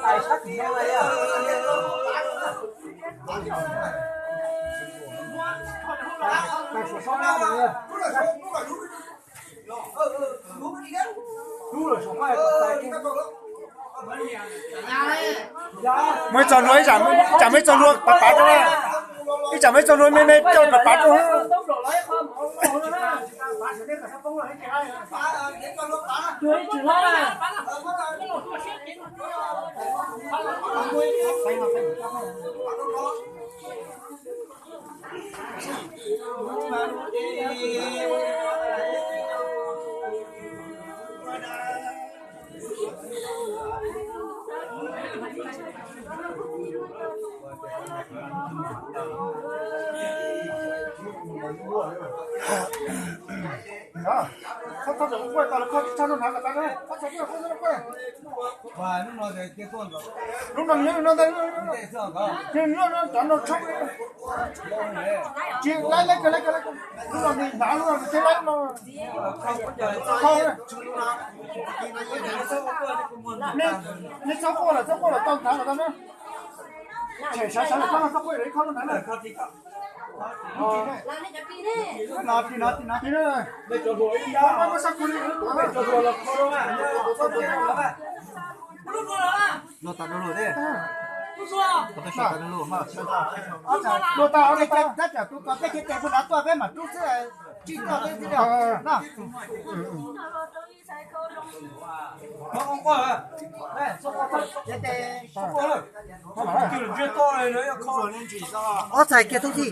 Tài sắc gì đây à? Tài sổ xong ra rồi. Đúng rồi, sổ mai mới cho nuôi chả mấy cho nuôi bắt bắt rồi. Cái chả mấy cho nuôi mấy cho bắt bắt rồi. Chuối chữ là không có được quay tao là không cho nó thằng cái này không có quay và nó nói cái con rồi lúc nào nhớ nó đây nó chọn nó chóc chị lấy cái lúc nào mình đá lúc nào mình lấy nó không nên sắp qua là tao thằng là tao nữa chạy sáng là tao sắp quay đấy không nó này nó để cho rồi nó sắp quay để cho rồi là không đâu à nó tao nó đấy tôi tao đây chắc là tôi có cái cái con đá to cái mà tôi sẽ chỉ có cái gì đó nè không có đây số có cái cái số có cái chuyện to này nữa không phải nên chỉ sao ở tại kia thôi gì